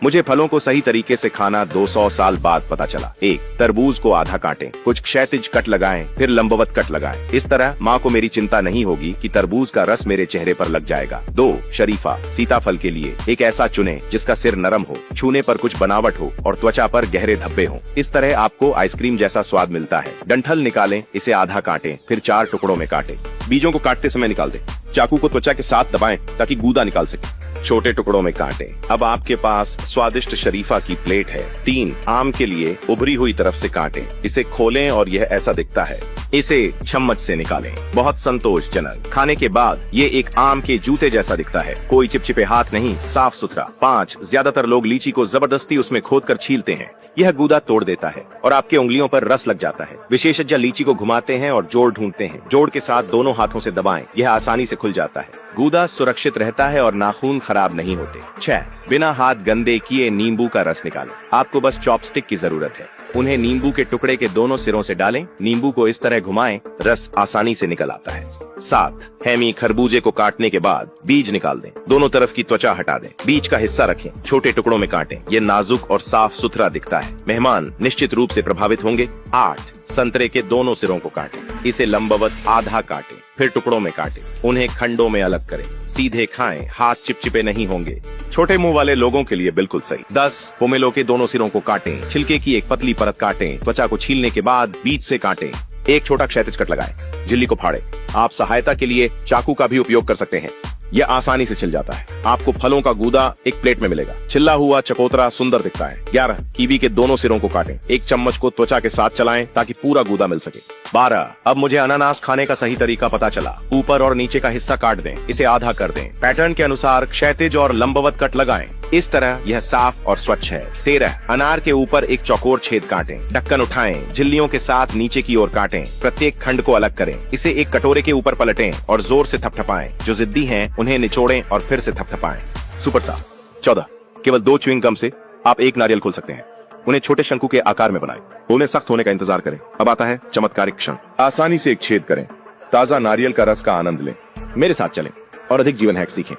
मुझे फलों को सही तरीके से खाना 200 साल बाद पता चला। 1. तरबूज को आधा काटें, कुछ क्षैतिज कट लगाएं, फिर लंबवत कट लगाएं। इस तरह माँ को मेरी चिंता नहीं होगी कि तरबूज का रस मेरे चेहरे पर लग जाएगा। 2. शरीफा सीताफल के लिए एक ऐसा चुनें जिसका सिर नरम हो, छूने पर कुछ बनावट हो और त्वचा पर गहरे धब्बे हों। इस तरह आपको आइसक्रीम जैसा स्वाद मिलता है। डंठल निकालें, इसे आधा काटें, फिर 4 टुकड़ों में काटें। बीजों को काटते समय निकाल दें। चाकू को त्वचा के साथ दबाएं ताकि गूदा निकाल सके। छोटे टुकड़ों में काटें। अब आपके पास स्वादिष्ट शरीफा की प्लेट है। 3. आम के लिए उभरी हुई तरफ से काटें, इसे खोलें और यह ऐसा दिखता है। इसे चम्मच से निकालें। बहुत संतोषजनक। खाने के बाद ये एक आम के जूते जैसा दिखता है, कोई चिपचिपे हाथ नहीं, साफ सुथरा। 5. ज्यादातर लोग लीची को जबरदस्ती उसमें खोदकर छीलते हैं। यह गूदा तोड़ देता है और आपके उंगलियों पर रस लग जाता है। विशेषज्ञ लीची को घुमाते हैं और जोड़ ढूंढते हैं। जोड़ के साथ दोनों हाथों से दबाएं, यह आसानी से खुल जाता है। गूदा सुरक्षित रहता है और नाखून खराब नहीं होते। 6. बिना हाथ गंदे किए नींबू का रस निकालें। आपको बस चॉपस्टिक की जरूरत है। उन्हें नींबू के टुकड़े के दोनों सिरों से डालें। नींबू को इस तरह घुमाएं, रस आसानी से निकल आता है। 7. हैमी खरबूजे को काटने के बाद बीज निकाल दें। दोनों तरफ की त्वचा हटा दें। बीज का हिस्सा रखें, छोटे टुकड़ों में काटें। ये नाजुक और साफ सुथरा दिखता है। मेहमान निश्चित रूप से प्रभावित होंगे। 8. संतरे के दोनों सिरों को काटें। इसे लंबवत आधा काटें, फिर टुकड़ों में काटें। उन्हें खंडों में अलग करें। सीधे खाएं, हाथ चिपचिपे नहीं होंगे। छोटे मुंह वाले लोगों के लिए बिल्कुल सही। 10. पोमेलो के दोनों सिरों को काटें। छिलके की एक पतली परत काटें। त्वचा को छीलने के बाद बीज से काटें। एक छोटा क्षैतिज कट लगाएं। झिल्ली को फाड़ें। आप सहायता के लिए चाकू का भी उपयोग कर सकते हैं, यह आसानी से छिल जाता है। आपको फलों का गूदा एक प्लेट में मिलेगा। छिला हुआ चकोतरा सुंदर दिखता है। 11. कीवी के दोनों सिरों को काटें। एक चम्मच को त्वचा के साथ चलाएं ताकि पूरा गूदा मिल सके। 12. अब मुझे अनानास खाने का सही तरीका पता चला। ऊपर और नीचे का हिस्सा काट दें, इसे आधा कर दें। पैटर्न के अनुसार क्षैतिज और लंबवत कट लगाएं। इस तरह यह साफ और स्वच्छ है। 13. अनार के ऊपर एक चौकोर छेद काटें। ढक्कन उठाएं, झिल्लियों के साथ नीचे की ओर काटें। प्रत्येक खंड को अलग करें। इसे एक कटोरे के ऊपर पलटें और जोर से थपथपाएं। जो जिद्दी हैं उन्हें निचोड़ें और फिर से थपथपाएं। सुपरता। 14. केवल 2 च्युइंग गम से आप एक नारियल खोल सकते हैं। उन्हें छोटे शंकु के आकार में बनाएं। उन्हें सख्त होने का इंतजार करें। अब आता है चमत्कारिक क्षण। आसानी से एक छेद करें। ताजा नारियल का रस का आनंद लें। मेरे साथ चलें और अधिक जीवन हैक सीखें।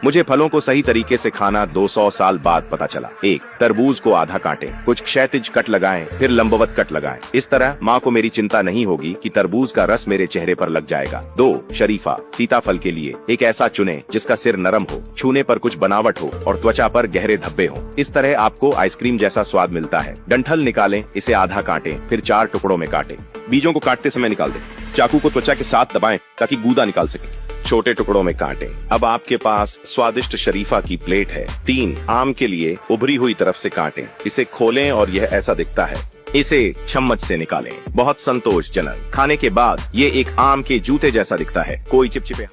मुझे फलों को सही तरीके से खाना 200 साल बाद पता चला। 1. तरबूज को आधा काटें, कुछ क्षैतिज कट लगाएं, फिर लंबवत कट लगाएं। इस तरह माँ को मेरी चिंता नहीं होगी कि तरबूज का रस मेरे चेहरे पर लग जाएगा। 2. शरीफा सीताफल के लिए एक ऐसा चुनें जिसका सिर नरम हो, छूने पर कुछ बनावट हो और त्वचा पर गहरे धब्बे हों। इस तरह आपको आइसक्रीम जैसा स्वाद मिलता है। डंठल निकालें, इसे आधा काटें, फिर 4 टुकड़ों में काटें। बीजों को काटते समय निकाल दें। चाकू को त्वचा के साथ दबाएं ताकि गूदा निकाल सके। छोटे टुकड़ों में काटें। अब आपके पास स्वादिष्ट शरीफा की प्लेट है। 3. आम के लिए उभरी हुई तरफ से काटें। इसे खोलें और यह ऐसा दिखता है। इसे चम्मच से निकालें। बहुत संतोषजनक। खाने के बाद ये एक आम के जूते जैसा दिखता है, कोई चिपचिपे